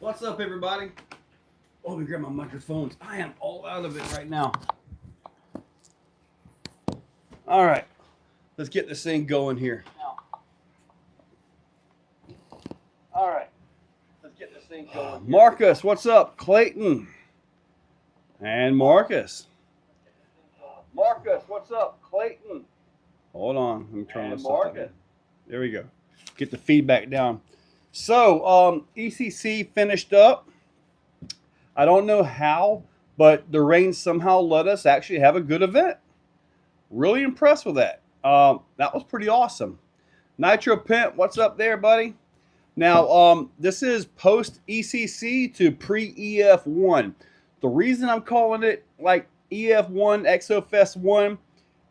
What's up, everybody? Oh, let me grab my microphones. I am all out of it right now. All right, let's get this thing going here. All right, let's get this thing going. Marcus, what's up? Clayton and Marcus. Marcus, what's up? Clayton. Hold on, let me turn this off. There we go. Get the feedback down. So, ECC finished up. I don't know how, but the rain somehow let us actually have a good event. Really impressed with that. That was pretty awesome. Nitro Pimp, what's up there, buddy? Now, this is post ECC to pre EF1. The reason I'm calling it like EF1 Exofest 1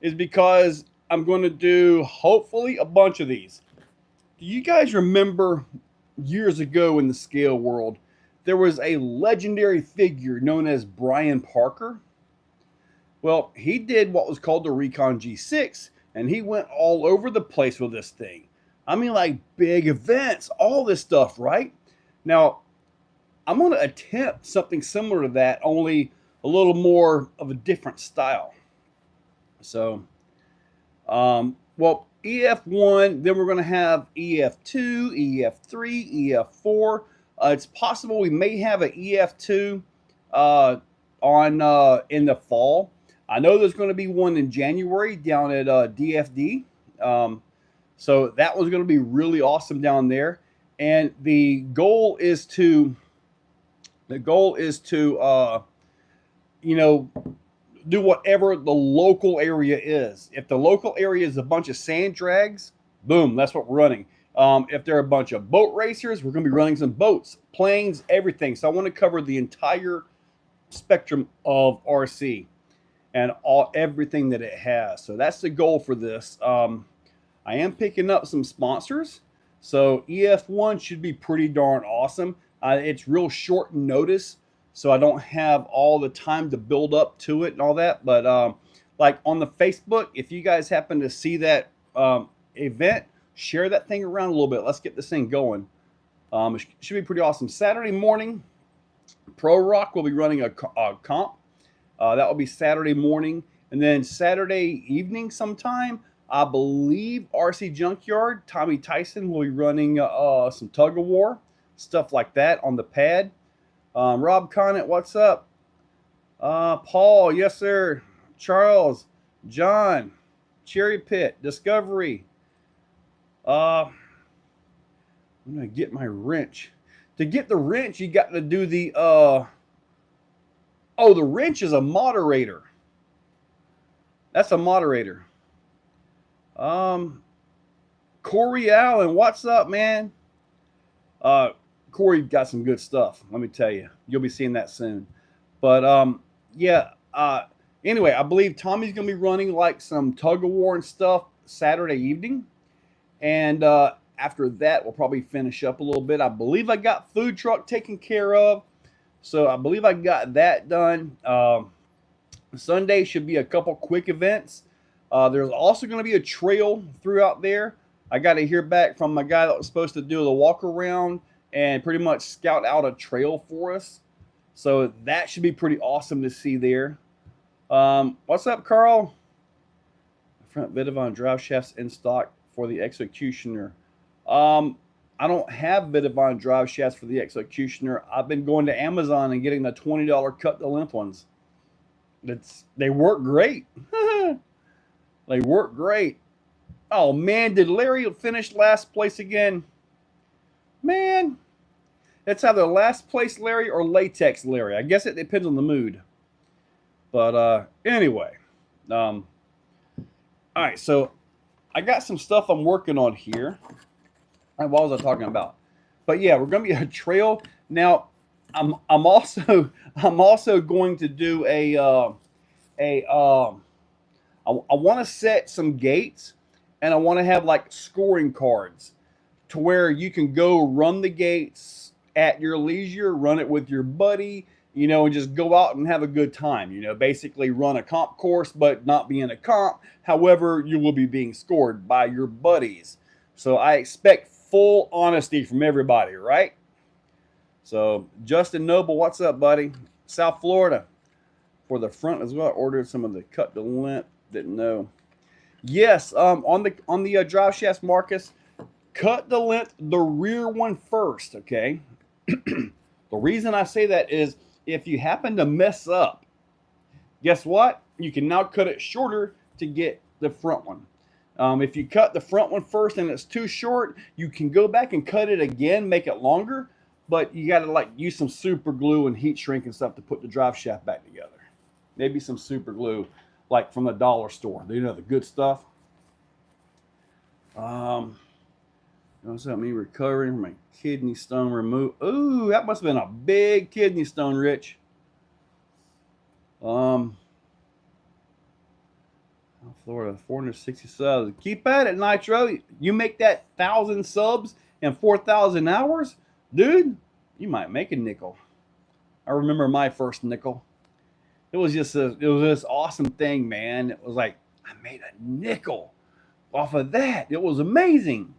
is because I'm going to do hopefully a bunch of these. Do you guys remember years ago in the scale world, there was a legendary figure known as Brian Parker? Well, he did what was called the Recon G6, and he went all over the place with this thing. I mean, like big events, all this stuff, right? Now, I'm going to attempt something similar to that, only a little more of a different style. So, well, EF1, then we're going to have EF2, EF3, EF4. It's possible we may have an EF2 in the fall. I know there's going to be one in January down at DFD. So that was going to be really awesome down there. And the goal is to you know, do whatever the local area is. If the local area is a bunch of sand drags, boom, that's what we're running. If there are a bunch of boat racers, we're going to be running some boats, planes, everything. So I want to cover the entire spectrum of RC and everything that it has. So that's the goal for this. I am picking up some sponsors. So EF1 should be pretty darn awesome. It's real short notice, so I don't have all the time to build up to it and all that. But like on the Facebook, if you guys happen to see that event, share that thing around a little bit. Let's get this thing going. It should be pretty awesome. Saturday morning, Pro Rock will be running a comp. That will be Saturday morning. And then Saturday evening sometime, I believe RC Junkyard, Tommy Tyson will be running some tug of war, stuff like that on the pad. Rob Conant, what's up? Paul, yes sir. Charles, John, Cherry Pit, Discovery. I'm gonna get my wrench. To get the wrench, you got to do the the wrench is a moderator. That's a moderator. Corey Allen, what's up, man? Corey got some good stuff. Let me tell you, you'll be seeing that soon. But yeah. Anyway, I believe Tommy's gonna be running like some tug of war and stuff Saturday evening, and after that, we'll probably finish up a little bit. I believe I got food truck taken care of, so I believe I got that done. Sunday should be a couple quick events. There's also going to be a trail throughout there. I got to hear back from my guy that was supposed to do the walk around and pretty much scout out a trail for us. So that should be pretty awesome to see there. What's up, Carl? Front Vidavon drive shafts in stock for the Executioner. I don't have Vidavon drive shafts for the Executioner. I've been going to Amazon and getting the $20 cut to length ones. They work great. They work great. Oh man, did Larry finish last place again? Man, it's either last place Larry or latex Larry. I guess it depends on the mood. But anyway, all right. So I got some stuff I'm working on here. What was I talking about? But yeah, we're gonna be a trail now. I'm also going to do I want to set some gates, and I want to have like scoring cards to where you can go run the gates at your leisure, run it with your buddy, you know, and just go out and have a good time, you know, basically run a comp course, but not be in a comp. However, you will be being scored by your buddies. So I expect full honesty from everybody, right? So Justin Noble, what's up, buddy? South Florida for the front as well. I ordered some of the cut to length. Didn't know. Yes, on the drive shafts, Marcus, cut the length, the rear one first. Okay. The reason I say that is if you happen to mess up, guess what? You can now cut it shorter to get the front one. If you cut the front one first and it's too short, you can go back and cut it again, make it longer, but you got to like use some super glue and heat shrink and stuff to put the drive shaft back together. Maybe some super glue, like from the dollar store. You know, the good stuff. What's that? Me recovering from my kidney stone removed. Ooh, that must have been a big kidney stone, Rich. Florida, 460 subs. Keep at it, Nitro. You make that 1,000 subs in 4,000 hours, dude. You might make a nickel. I remember my first nickel. It was just this awesome thing, man. It was like I made a nickel off of that. It was amazing.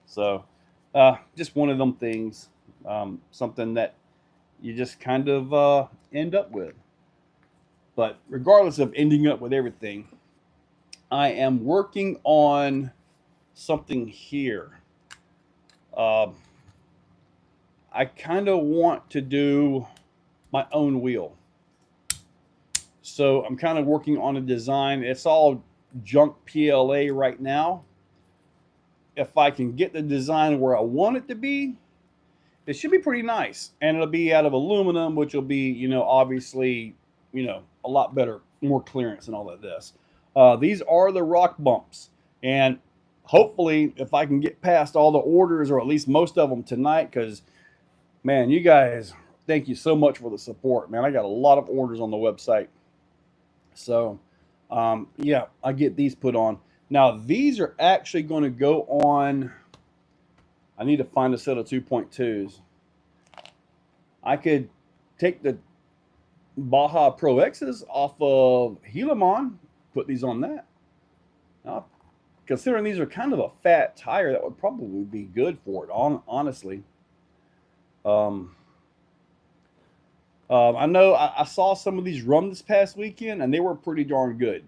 So, just one of them things. Something that you just kind of end up with. But regardless of ending up with everything, I am working on something here. I kind of want to do my own wheel. So I'm kind of working on a design. It's all junk PLA right now. If I can get the design where I want it to be, it should be pretty nice. And it'll be out of aluminum, which will be, you know, obviously, you know, a lot better, more clearance and all of this. These are the rock bumps. And hopefully, if I can get past all the orders, or at least most of them tonight, because, man, you guys, thank you so much for the support, man. I got a lot of orders on the website. So, yeah, I get these put on. Now, these are actually going to go on. I need to find a set of 2.2s. I could take the Baja Pro X's off of Helamon, put these on that. Now, considering these are kind of a fat tire, that would probably be good for it, honestly. I know I saw some of these run this past weekend, and they were pretty darn good.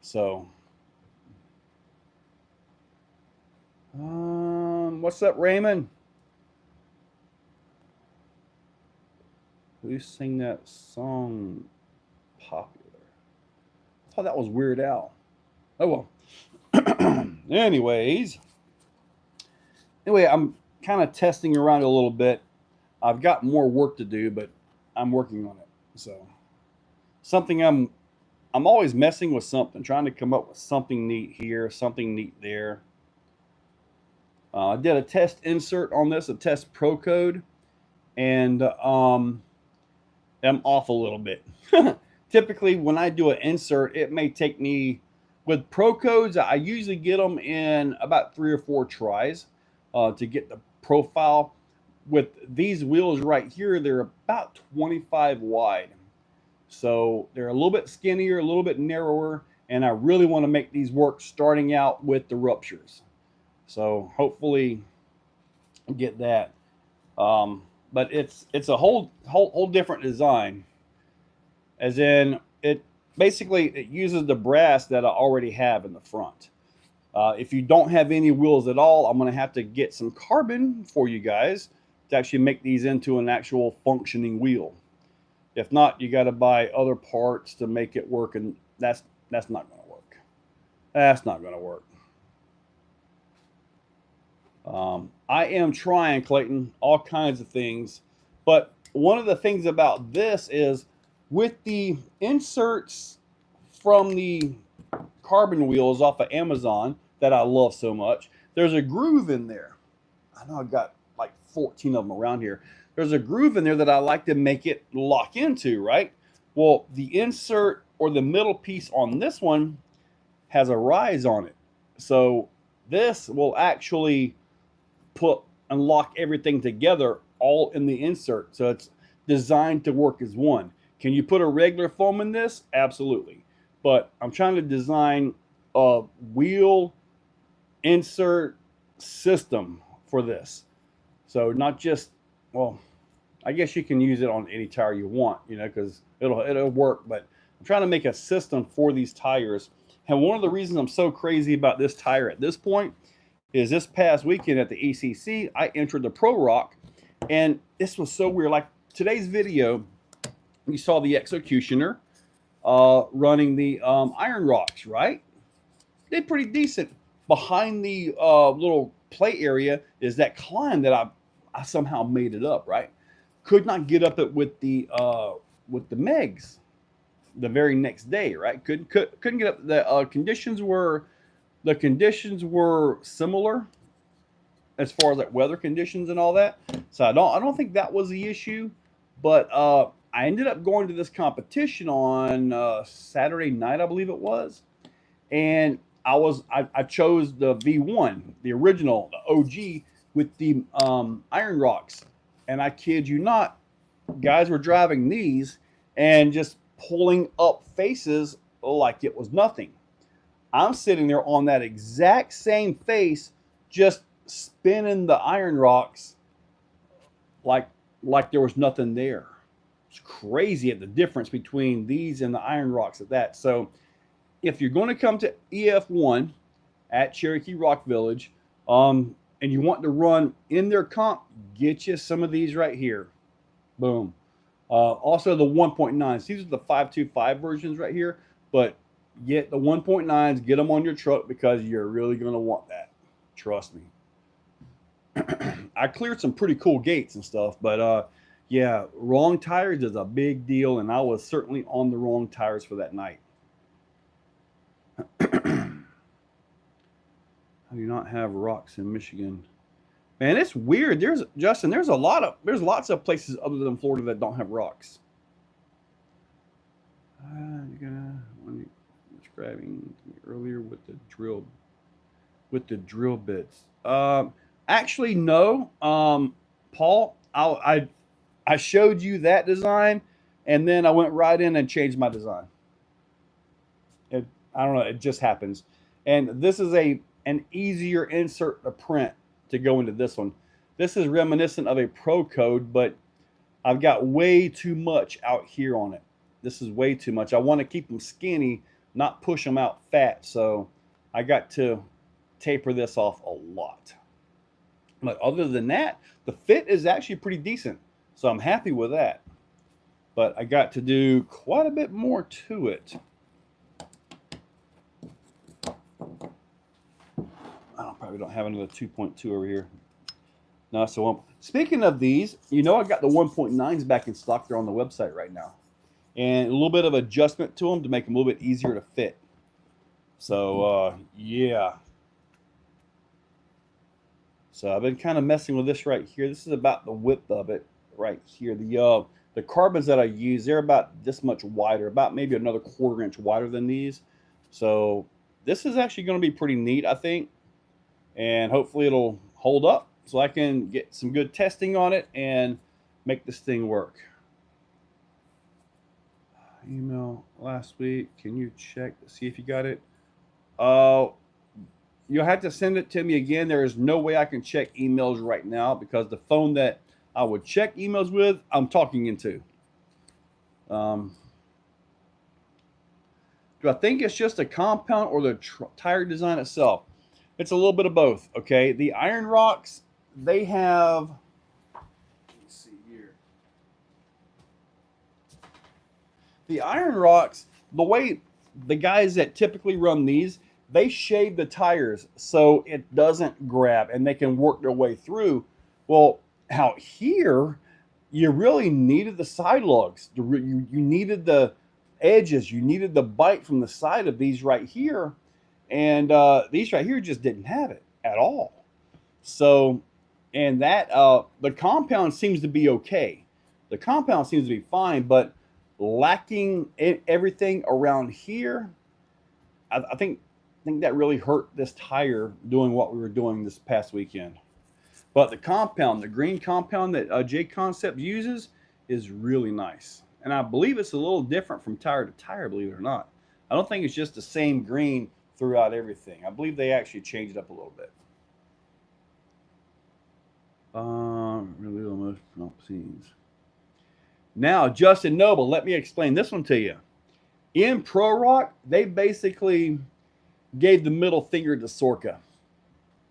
So, what's up, Raymond? Who sang that song popular? I thought that was Weird Al. Oh, well. Anyway, I'm kind of testing around a little bit. I've got more work to do, but I'm working on it. So, something I'm always messing with something, trying to come up with something neat here, something neat there. I did a test insert on this, a test pro code, and I'm off a little bit. Typically, when I do an insert, it may take me, with pro codes, I usually get them in about 3 or 4 tries to get the profile. With these wheels right here, they're about 25 wide. So they're a little bit skinnier, a little bit narrower, and I really want to make these work starting out with the ruptures. So hopefully get that. But it's a whole different design. As in, it uses the brass that I already have in the front. If you don't have any wheels at all, I'm going to have to get some carbon for you guys to actually make these into an actual functioning wheel. If not, you got to buy other parts to make it work, and that's not going to work. That's not going to work. I am trying, Clayton, all kinds of things, but one of the things about this is with the inserts from the carbon wheels off of Amazon that I love so much, there's a groove in there. I know I've got like 14 of them around here. There's a groove in there that I like to make it lock into, right? Well, the insert or the middle piece on this one has a rise on it. So this will actually put and lock everything together all in the insert. So it's designed to work as one. Can you put a regular foam in this? Absolutely. But I'm trying to design a wheel insert system for this. So not just, well, I guess you can use it on any tire you want, you know, because it'll work. But I'm trying to make a system for these tires. And one of the reasons I'm so crazy about this tire at this point is this past weekend at the ECC, I entered the Pro Rock, and this was so weird. Like today's video, you saw the Executioner running the Iron Rocks, right? They're pretty decent. Behind the little play area is that climb that I somehow made it up, right? Could not get up it with the Megs the very next day, right? Couldn't get up. The conditions were similar as far as like weather conditions and all that. So I don't think that was the issue, but I ended up going to this competition on Saturday night, I believe it was, and I chose the V1, the original, the OG with the Iron Rocks, and I kid you not, guys were driving these and just pulling up faces like it was nothing. I'm sitting there on that exact same face, just spinning the Iron Rocks like there was nothing there. It's crazy at the difference between these and the Iron Rocks at that. So if you're going to come to EF1 at Cherokee Rock Village, and you want to run in their comp, get you some of these right here. Boom. Also the 1.9s. These are the 525 versions right here, but get the 1.9s, get them on your truck because you're really going to want that. Trust me. I cleared some pretty cool gates and stuff, but yeah, wrong tires is a big deal, and I was certainly on the wrong tires for that night. I do not have rocks in Michigan. Man, it's weird. There's lots of places other than Florida that don't have rocks. You're gonna describing earlier with the drill bits. Actually, no. Paul, I showed you that design, and then I went right in and changed my design. I don't know. It just happens. And this is an easier insert to print to go into this one. This is reminiscent of a Pro Code, but I've got way too much out here on it. This is way too much. I want to keep them skinny, not push them out fat. So I got to taper this off a lot. But other than that, the fit is actually pretty decent. So I'm happy with that. But I got to do quite a bit more to it. I probably don't have another 2.2 over here. No, so speaking of these, you know, I got the 1.9s back in stock. They're on the website right now. And a little bit of adjustment to them to make them a little bit easier to fit. So, yeah. So I've been kind of messing with this right here. This is about the width of it right here. The carbons that I use, they're about this much wider, about maybe another 1/4 inch wider than these. So this is actually going to be pretty neat, I think. And hopefully it'll hold up so I can get some good testing on it and make this thing work. Email last week. Can you check to see if you got it? You'll have to send it to me again. There is no way I can check emails right now because the phone that I would check emails with, I'm talking into. Do I think it's just a compound or the tire design itself? It's a little bit of both, okay? The Iron Rocks, they have, let's see here. The Iron Rocks, the way the guys that typically run these, they shave the tires so it doesn't grab and they can work their way through. Well, out here, you really needed the side lugs. You needed the edges. You needed the bite from the side of these right here. And these right here just didn't have it at all. So, and that, the compound seems to be okay. The compound seems to be fine, but lacking everything around here, I think that really hurt this tire doing what we were doing this past weekend. But the compound, the green compound that J Concept uses is really nice. And I believe it's a little different from tire to tire, believe it or not. I don't think it's just the same green throughout everything. I believe they actually changed it up a little bit. Really almost front scenes. Now, Justin Noble, let me explain this one to you. In Pro Rock, they basically gave the middle finger to Sorka.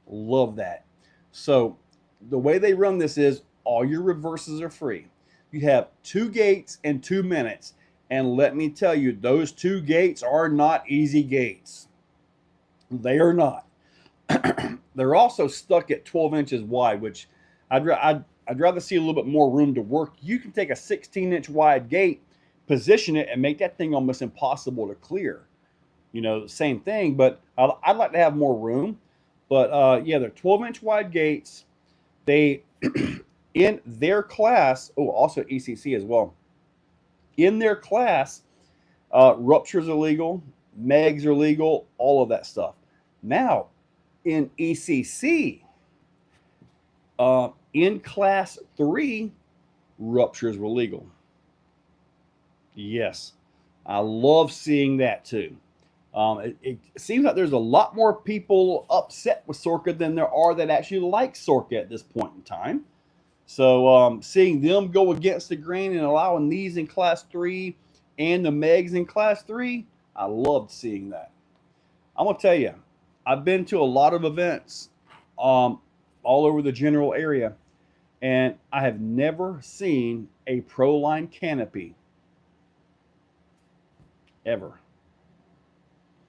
Love that. So the way they run this is all your reverses are free. You have 2 gates and 2 minutes. And let me tell you, those 2 gates are not easy gates. They are not. They're also stuck at 12 inches wide, which I'd rather see a little bit more room to work. You can take a 16-inch wide gate, position it, and make that thing almost impossible to clear. You know, same thing, but I'd like to have more room. But yeah, they're 12-inch wide gates. They, in their class, oh, also ECC as well. In their class, ruptures are legal, megs are legal, all of that stuff. Now, in ECC, in class 3, ruptures were legal. Yes, I love seeing that too. It seems like there's a lot more people upset with Sorka than there are that actually like Sorka at this point in time. So seeing them go against the grain and allowing these in class 3 and the megs in class 3, I loved seeing that. I'm going to tell you, I've been to a lot of events all over the general area, and I have never seen a Proline canopy ever.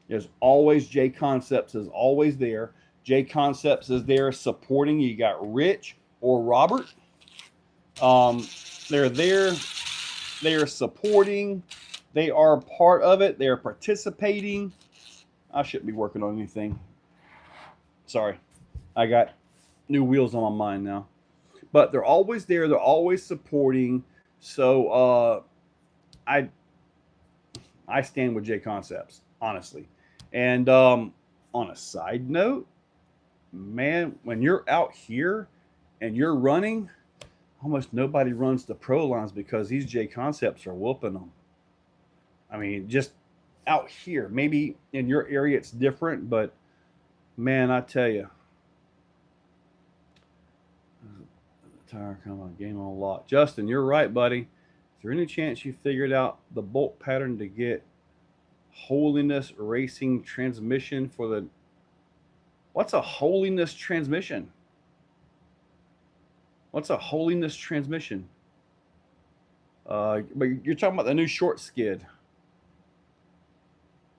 There's always J Concepts is always there. J Concepts is there supporting. You got Rich or Robert. They're there. They are supporting. They are part of it. They are participating. I shouldn't be working on anything. Sorry. I got new wheels on my mind now. But they're always there. They're always supporting. So I stand with J Concepts, honestly. And on a side note, man, when you're out here and you're running, almost nobody runs the Pro lines because these J Concepts are whooping them. I mean, just out here. Maybe in your area it's different, but man, I tell you, the tire come on, game on a lot. Justin, you're right, buddy. Is there any chance you figured out the bolt pattern to get Holiness Racing transmission for the... What's a Holiness transmission? What's a Holiness transmission? But you're talking about the new short skid.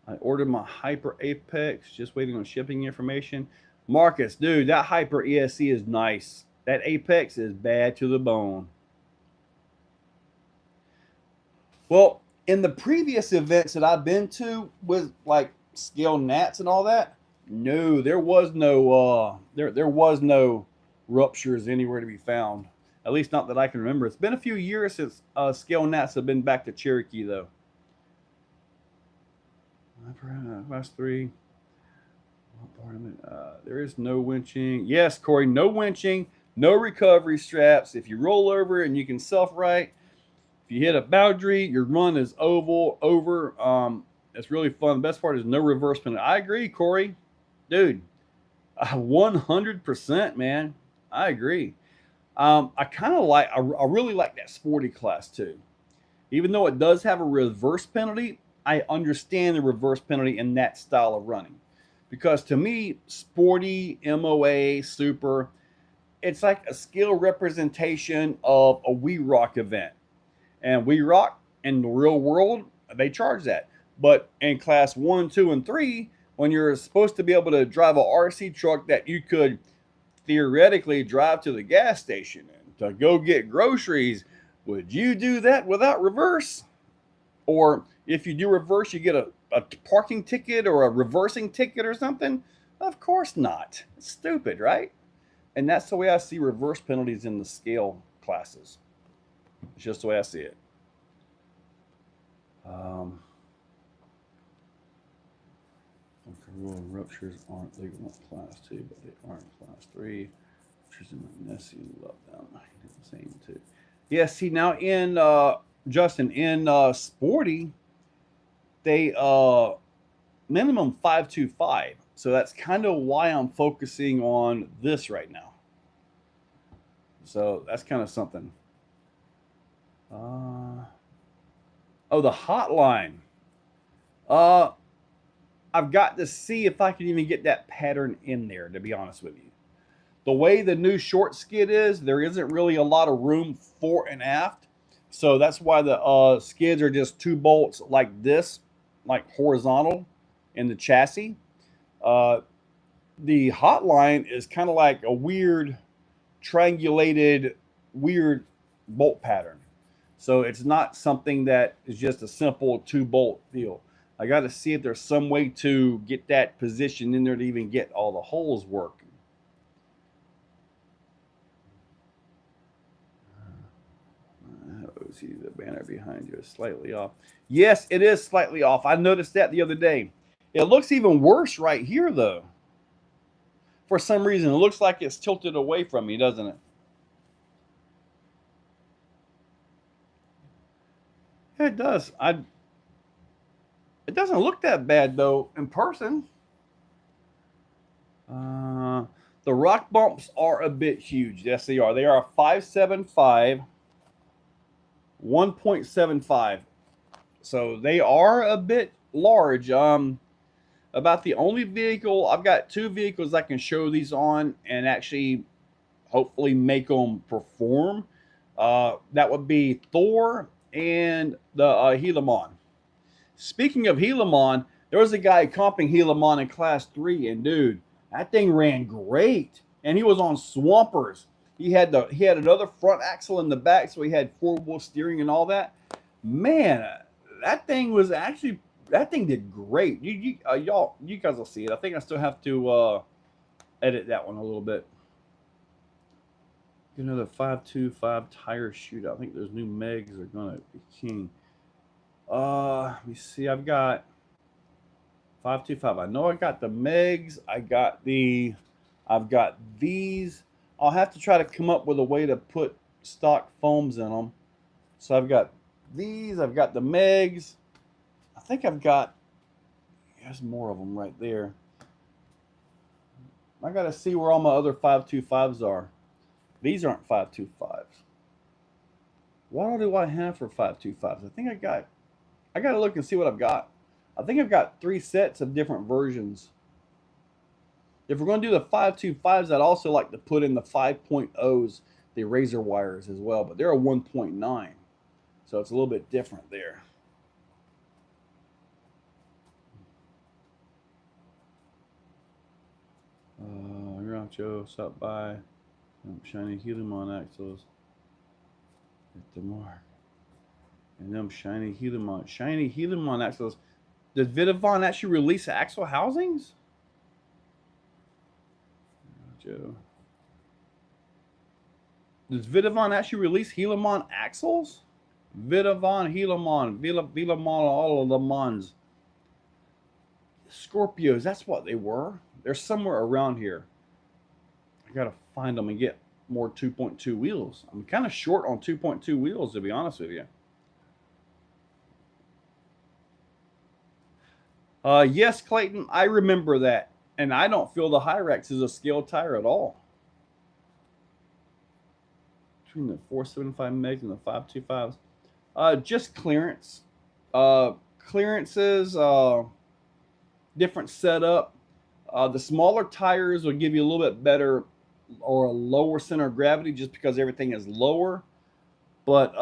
I ordered my Hyper Apex, just waiting on shipping information. Marcus, dude, that Hyper ESC is nice. That Apex is bad to the bone. Well, in the previous events that I've been to with like scale gnats and all that, no, there was no there was no ruptures anywhere to be found. At least not that I can remember. It's been a few years since scale gnats have been back to Cherokee though. Class 3. There is no winching. Yes, Corey, no winching, no recovery straps. If you roll over and you can self-right, if you hit a boundary, your run is over. It's really fun. The best part is no reverse penalty. I agree, Corey. Dude, 100%, man. I agree. I really like that sporty class too. Even though it does have a reverse penalty, I understand the reverse penalty in that style of running. Because to me, sporty, MOA, super, it's like a skill representation of a We Rock event. And We Rock in the real world, they charge that. But in class 1, 2, and 3, when you're supposed to be able to drive a RC truck that you could theoretically drive to the gas station and to go get groceries, would you do that without reverse? Or if you do reverse, you get a parking ticket or a reversing ticket or something? Of course not. It's stupid, right? And that's the way I see reverse penalties in the scale classes. It's just the way I see it. Ruptures aren't legal in class 2, but they are in class 3. Ruptures in Nessie, love them. The same too. Yeah, see now in Justin, in sporty, they minimum 525. So that's kind of why I'm focusing on this right now. So that's kind of something. Oh, the hotline. I've got to see if I can even get that pattern in there, to be honest with you. The way the new short skid is, there isn't really a lot of room fore and aft. So that's why the skids are just 2 bolts like this, like horizontal in the chassis. The hotline is kind of like a weird, triangulated, weird bolt pattern. So it's not something that is just a simple 2 bolt deal. I got to see if there's some way to get that position in there to even get all the holes working. See, the banner behind you is slightly off. Yes, it is slightly off. I noticed that the other day. It looks even worse right here, though. For some reason, it looks like it's tilted away from me, doesn't it? Yeah, it does. It doesn't look that bad, though, in person. The rock bumps are a bit huge. Yes, they are. They are 5.75, 1.75. So they are a bit large. About the only vehicle, I've got 2 vehicles I can show these on and actually hopefully make them perform. That would be Thor and the Helimon. Speaking of Helimon, there was a guy comping Helimon in Class 3, and dude, that thing ran great. And he was on Swampers. He had another front axle in the back, so he had 4-wheel steering and all that. Man, that thing did great. You guys will see it. I think I still have to edit that one a little bit. Another 5.25 tire shootout. I think those new Megs are gonna be king. Let me see. I've got 5.25. I know I got the Megs. I've got these. I'll have to try to come up with a way to put stock foams in them. So I've got these. I've got the Megs. I think I've got. There's more of them right there. I got to see where all my other 5.25s are. These aren't 5.25s. What all do I have for 5.25s? I got to look and see what I've got. I think I've got 3 sets of different versions. If we're going to do the 5.25s, I'd also like to put in the 5.0s, the razor wires as well, but they're a 1.9. So it's a little bit different there. Groucho, stop by. Shiny Helimon axles. Hit the mark. And them shiny Helimon axles. Does Vidavon actually release axle housings? Joe. Does Vidavon actually release Helimon axles? Vidavon, Helimon, all of the Mons. Scorpios, that's what they were. They're somewhere around here. I gotta find them and get more 2.2 wheels. I'm kind of short on 2.2 wheels, to be honest with you. Yes, Clayton, I remember that. And I don't feel the Hyrax is a scale tire at all. Between the 475 megs and the 525s. Just clearance. Clearances, different setup. The smaller tires will give you a little bit better or a lower center of gravity just because everything is lower. But,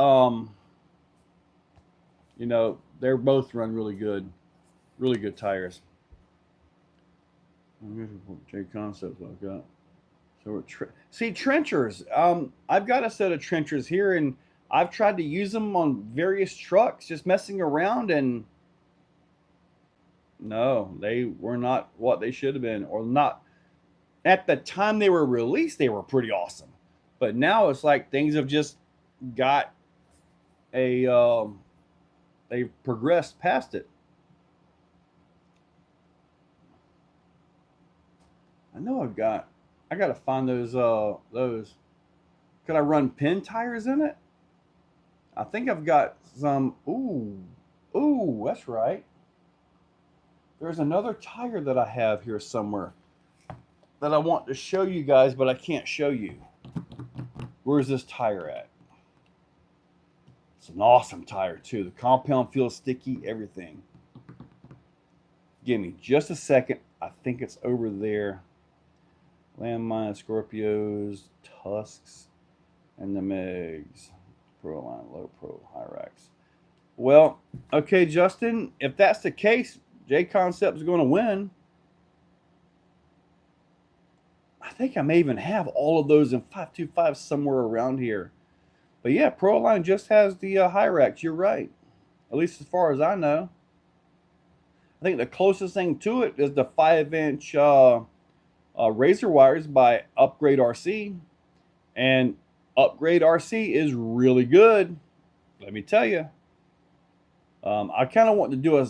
you know, they're both run really good. Really good tires. J Concepts I've got. So we're see trenchers. I've got a set of trenchers here, and I've tried to use them on various trucks, just messing around, and no, they were not what they should have been, or not. At the time they were released, they were pretty awesome, but now it's like things have just got a they've progressed past it. I know I gotta find those. Could I run pin tires in it? I think I've got some. Ooh, that's right. There's another tire that I have here somewhere that I want to show you guys, but I can't show you. Where's this tire at? It's an awesome tire too. The compound feels sticky, everything. Give me just a second. I think it's over there. Landmine, Scorpios, Tusks, and the Megs. Pro line, low pro, Hyrax. Well, okay, Justin, if that's the case, J Concept is going to win. I think I may even have all of those in 525 somewhere around here. But yeah, Pro line just has the Hyrax. You're right. At least as far as I know. I think the closest thing to it is the 5-inch razor wires by Upgrade RC. And Upgrade RC is really good. Let me tell you. I kind of want to do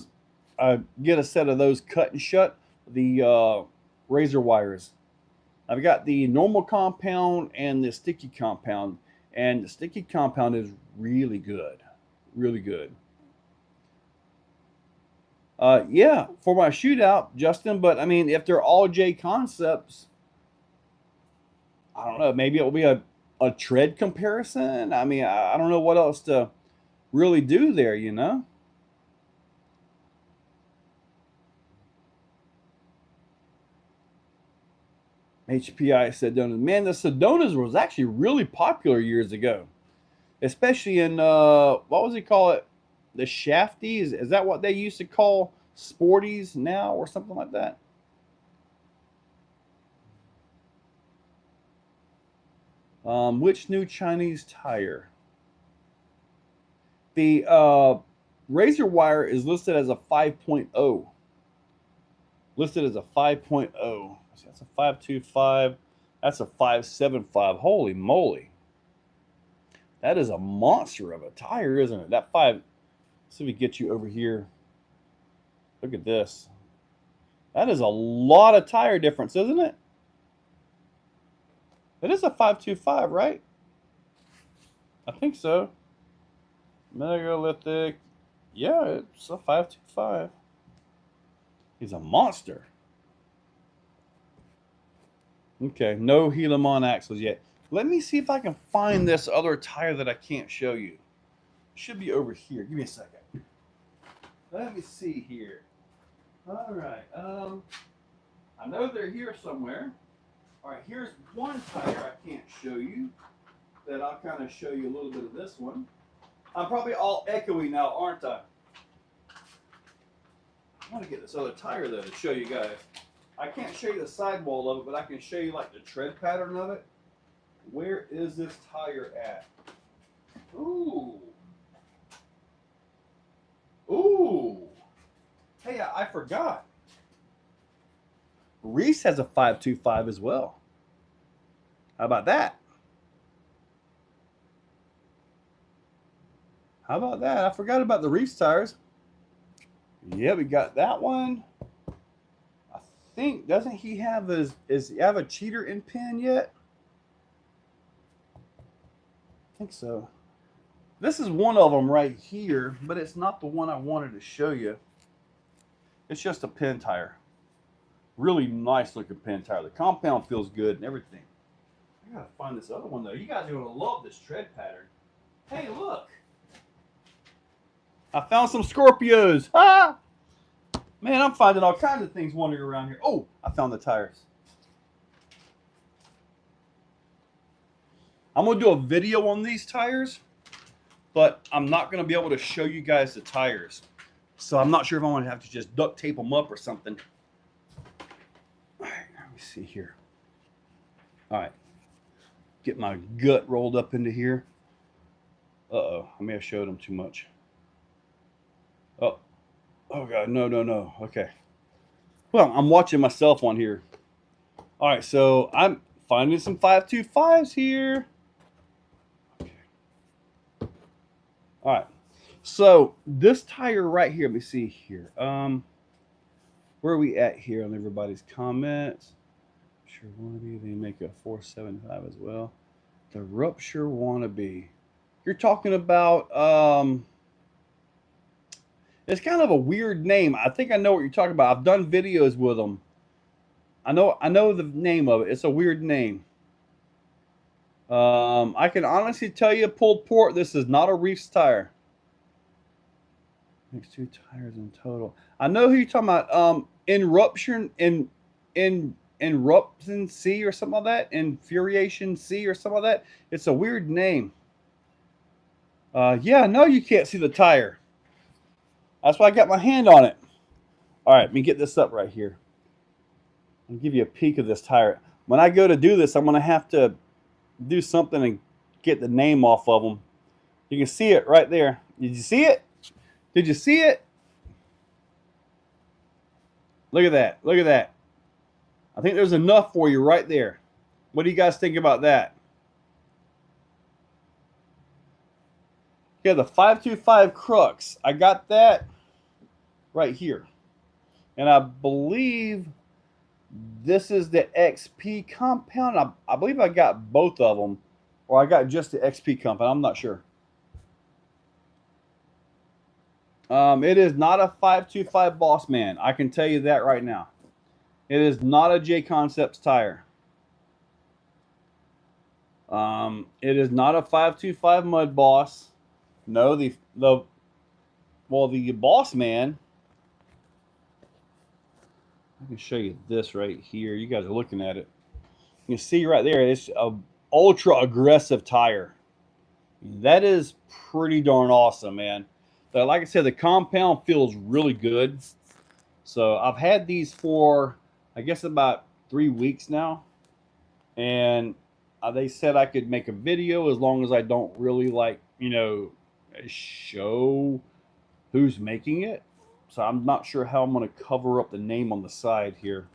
get a set of those cut and shut, the razor wires. I've got the normal compound and the sticky compound. And the sticky compound is really good. Really good. Yeah, for my shootout, Justin, but I mean, if they're all J Concepts, I don't know, maybe it'll be a tread comparison. I mean, I don't know what else to really do there, you know? HPI Sedona. Man, the Sedonas was actually really popular years ago, especially in, what was he call it? The Shafties? Is that what they used to call Sporties now or something like that? Which new Chinese tire? The razor wire is listed as a 5.0. Listed as a 5.0. That's a 525. That's a 575. Holy moly. That is a monster of a tire, isn't it? That 5. Let's see if we get you over here. Look at this. That is a lot of tire difference, isn't it? It is a 525, right? I think so. Megalithic. Yeah, it's a 525. He's a monster. Okay, no Helamon axles yet. Let me see if I can find this other tire that I can't show you. Should be over here. Give me a second. Let me see here. All right. I know they're here somewhere. All right, here's one tire I can't show you that I'll kind of show you a little bit of this one. I'm probably all echoey now, aren't I? I want to get this other tire though to show you guys. I can't show you the sidewall of it, but I can show you like the tread pattern of it. Where is this tire at? Ooh. Ooh. Hey, I forgot. Reese has a 525 as well. How about that? How about that? I forgot about the Reese tires. Yeah, we got that one. I think, doesn't he have his, does he have a cheater in pin yet? I think so. This is one of them right here, but it's not the one I wanted to show you. It's just a pin tire. Really nice looking pin tire. The compound feels good and everything. I gotta find this other one though. You guys are gonna love this tread pattern. Hey, look. I found some Scorpios. Ah! Man, I'm finding all kinds of things wandering around here. Oh, I found the tires. I'm going to do a video on these tires, but I'm not going to be able to show you guys the tires. So I'm not sure if I want to have to just duct tape them up or something. All right, let me see here. All right. Get my gut rolled up into here. Uh-oh, I may have showed them too much. Oh God, no. Okay. Well, I'm watching myself on here. All right, so I'm finding some 525s here. Okay. All right. So this tire right here, let me see here. Where are we at here on everybody's comments? Sure wannabe, they make a 475 as well. The Rupture Wannabe. You're talking about it's kind of a weird name. I think I know what you're talking about. I've done videos with them. I know the name of it. It's a weird name. I can honestly tell you, pulled port, this is not a Reefs tire. Makes 2 tires in total. I know who you're talking about. Interruption C or something like that. Infuriation C or something like that. It's a weird name. Yeah, no, you can't see the tire. That's why I got my hand on it. All right, let me get this up right here. I'll give you a peek of this tire. When I go to do this, I'm going to have to do something and get the name off of them. You can see it right there. Did you see it? Did you see it? Look at that. Look at that. I think there's enough for you right there. What do you guys think about that? Yeah, the 525 Crux. I got that right here. And I believe this is the XP compound. I believe I got both of them. Or I got just the XP compound. I'm not sure. It is not a 525 Boss Man. I can tell you that right now. It is not a J Concepts tire. It is not a 525 Mud Boss. No, the Boss Man. I can show you this right here. You guys are looking at it. You can see right there. It's a ultra aggressive tire. That is pretty darn awesome, man. But like I said, the compound feels really good. So I've had these for, I guess, about 3 weeks now. And they said I could make a video as long as I don't really, like, you know, show who's making it. So I'm not sure how I'm going to cover up the name on the side here.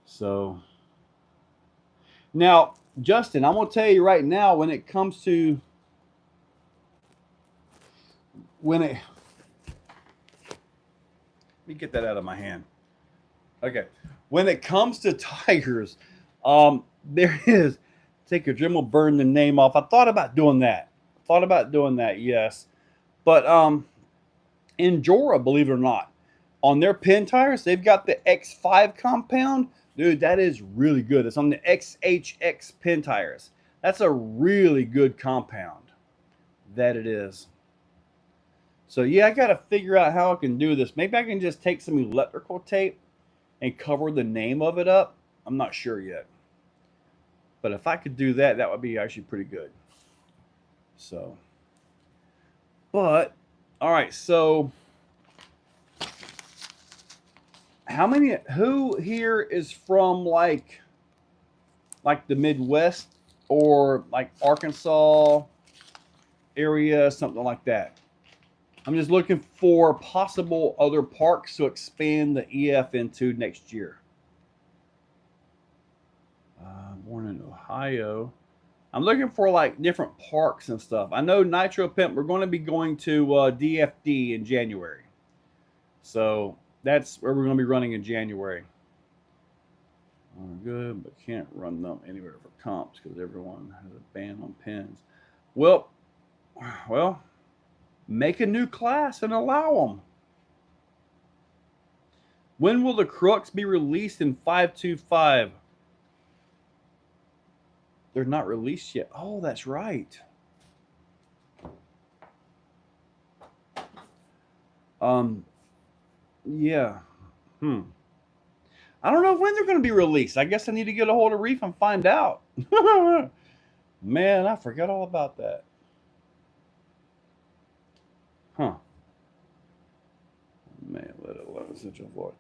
So now, Justin, I'm going to tell you right now, when it comes to let me get that out of my hand. Okay. When it comes to tires, there is, take a Dremel, burn the name off. I thought about doing that. Yes. But Endura, believe it or not, on their pin tires, they've got the X5 compound. Dude, that is really good. It's on the XHX pin tires. That's a really good compound. That it is. So yeah, I got to figure out how I can do this. Maybe I can just take some electrical tape and cover the name of it up. I'm not sure yet. But if I could do that, that would be actually pretty good. So, but, all right, so who here is from like the Midwest or like Arkansas area, something like that? I'm just looking for possible other parks to expand the EF into next year. Born in Ohio. I'm looking for like different parks and stuff. I know Nitro Pimp, we're going to be going to DFD in January. So that's where we're going to be running in January. Good, but can't run them anywhere for comps because everyone has a ban on pins. Well, make a new class and allow them. When will the Crux be released in 525? They're not released yet. Oh, that's right. Yeah. I don't know when they're going to be released. I guess I need to get a hold of Reef and find out. Man, I forgot all about that. Huh. Man, let it alone Central Florida.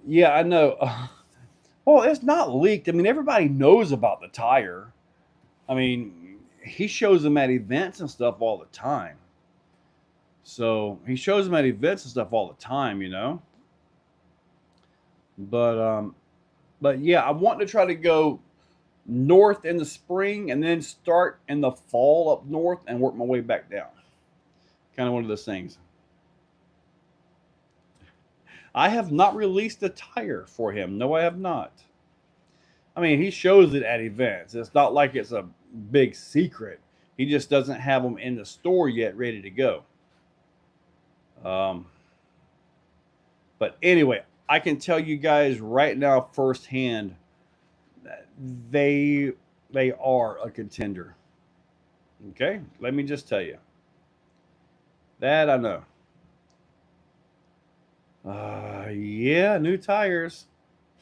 Yeah, I know. Well, it's not leaked. I mean, everybody knows about the tire. I mean, he shows them at events and stuff all the time. So he shows them at events and stuff all the time, you know. But yeah, I want to try to go north in the spring and then start in the fall up north and work my way back down. Kind of one of those things. I have not released a tire for him. No, I have not. I mean, he shows it at events. It's not like it's a big secret. He just doesn't have them in the store yet ready to go. But anyway, I can tell you guys right now firsthand that they they are a contender. Okay, let me just tell you that I know. Yeah, new tires.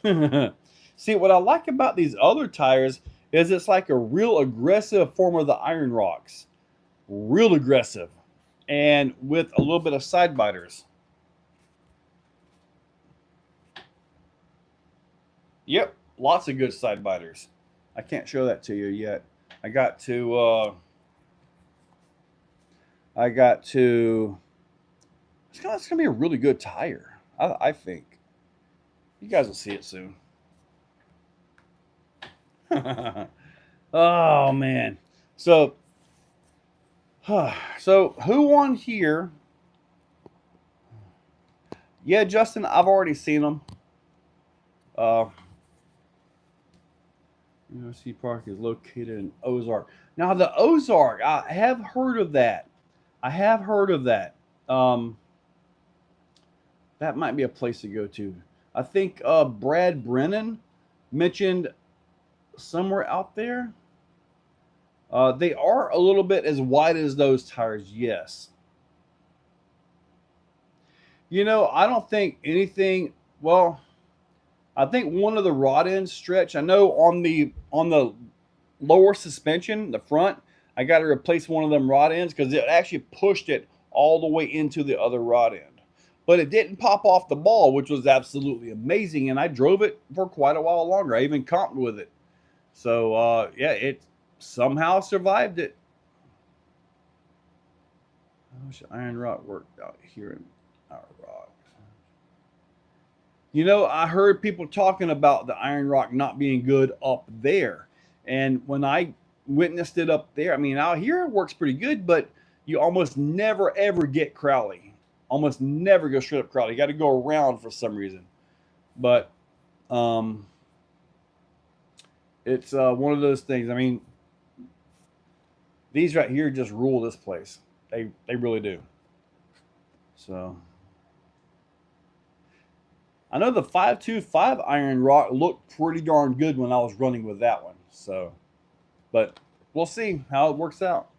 See, what I like about these other tires is it's like a real aggressive form of the iron rocks. Real aggressive. And with a little bit of side biters. Yep, lots of good side biters. I can't show that to you yet. I got to it's gonna be a really good tire. I think. You guys will see it soon. Oh man. So so who won here? Yeah, Justin, I've already seen them. University Park is located in Ozark. Now the Ozark, I have heard of that. I have heard of that. Um, that might be a place to go to. I think Brad Brennan mentioned somewhere out there. They are a little bit as wide as those tires, yes. You know, I don't think anything. Well, I think one of the rod ends stretch. I know on the lower suspension, the front, I got to replace one of them rod ends because it actually pushed it all the way into the other rod end. But it didn't pop off the ball, which was absolutely amazing. And I drove it for quite a while longer. I even comped with it. So yeah, it somehow survived it. I wish iron rock worked out here in our rock. You know, I heard people talking about the iron rock not being good up there. And when I witnessed it up there, I mean, out here it works pretty good, but you almost never ever get Crowley. Almost never go straight up Crowley. You got to go around for some reason. But um, it's one of those things. I mean, these right here just rule this place. They really do. So I know the 525 iron rock looked pretty darn good when I was running with that one. So, but we'll see how it works out.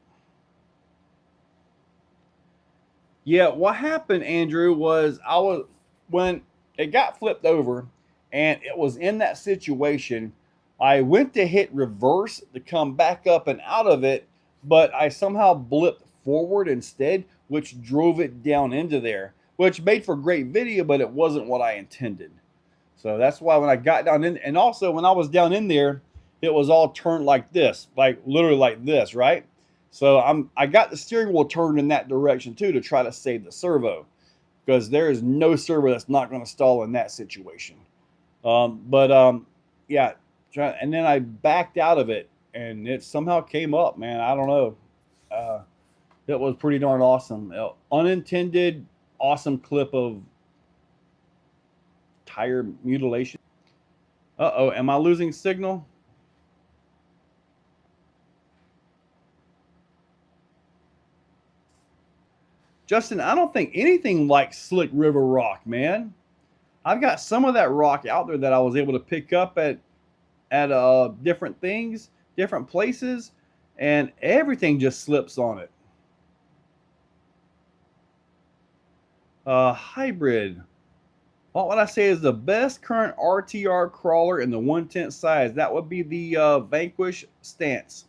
Yeah, what happened, Andrew, was I was when it got flipped over and it was in that situation, I went to hit reverse to come back up and out of it, but I somehow blipped forward instead, which drove it down into there, which made for great video, but it wasn't what I intended. So that's why when I got down in, and also when I was down in there, it was all turned like this, like literally like this, right? So I got the steering wheel turned in that direction too to try to save the servo because there is no servo that's not going to stall in that situation. But yeah, and then I backed out of it and it somehow came up, man. I don't know. Uh, it was pretty darn awesome. Unintended, awesome clip of tire mutilation. Uh-oh, am I losing signal? Justin, I don't think anything like Slick River rock, man. I've got some of that rock out there that I was able to pick up at different things, different places, and everything just slips on it. Hybrid. What would I say is the best current RTR crawler in the 1/10 size? That would be the Vanquish Stance.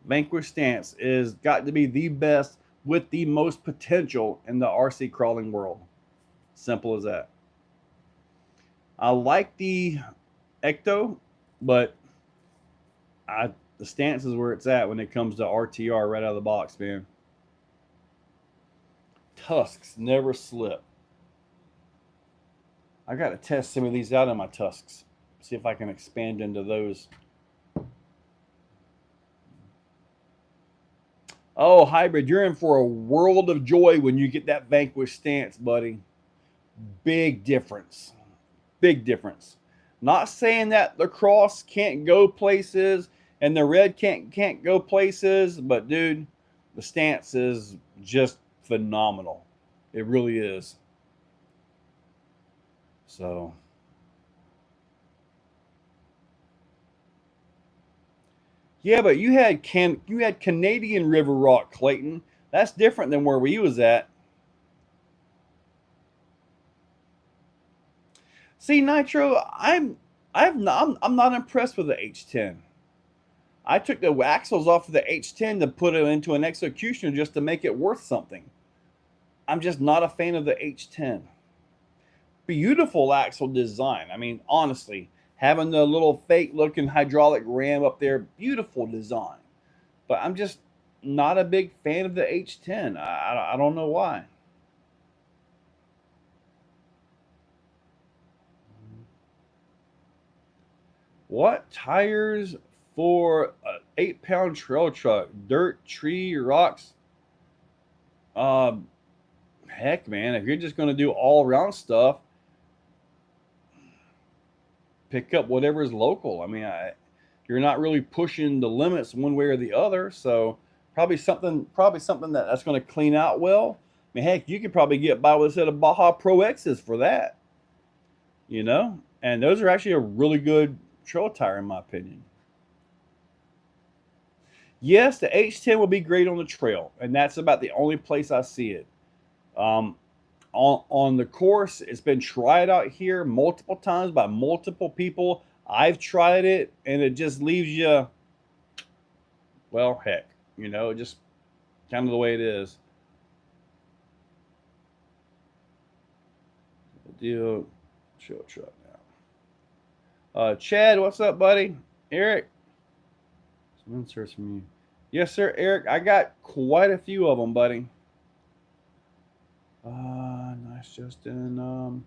Vanquish Stance is got to be the best with the most potential in the RC crawling world. Simple as that. I like the Ecto, but the Stance is where it's at when it comes to RTR right out of the box, man. Tusks never slip. I got to test some of these out on my tusks. See if I can expand into those. Oh, Hybrid, you're in for a world of joy when you get that Vanquish Stance, buddy. Big difference. Big difference. Not saying that the Cross can't go places and the Red can't go places, but dude, the Stance is just phenomenal. It really is. So Yeah, but you had Canadian River Rock, Clayton. That's different than where we was at. See, Nitro, I'm not impressed with the H10. I took the axles off of the H10 to put it into an Executioner just to make it worth something. I'm just not a fan of the H10. Beautiful axle design. I mean, honestly, having the little fake looking hydraulic ram up there, beautiful design. But I'm just not a big fan of the H10. I don't know why. What tires for an 8-pound trail truck? Dirt, tree, rocks? Um, Heck, man, if you're just going to do all around stuff, pick up whatever is local. I mean, you're not really pushing the limits one way or the other, so probably something that's going to clean out well. I mean, heck, you could probably get by with a set of Baja Pro X's for that, you know. And those are actually a really good trail tire, in my opinion. Yes, the H10 will be great on the trail, and that's about the only place I see it. Um, on the course, it's been tried out here multiple times by multiple people. I've tried it, and it just leaves you, well, heck, just kind of the way it is. Deal, trail truck now. Chad, what's up, buddy? Eric, some inserts from you. Yes, sir, Eric. I got quite a few of them, buddy. Nice, Justin.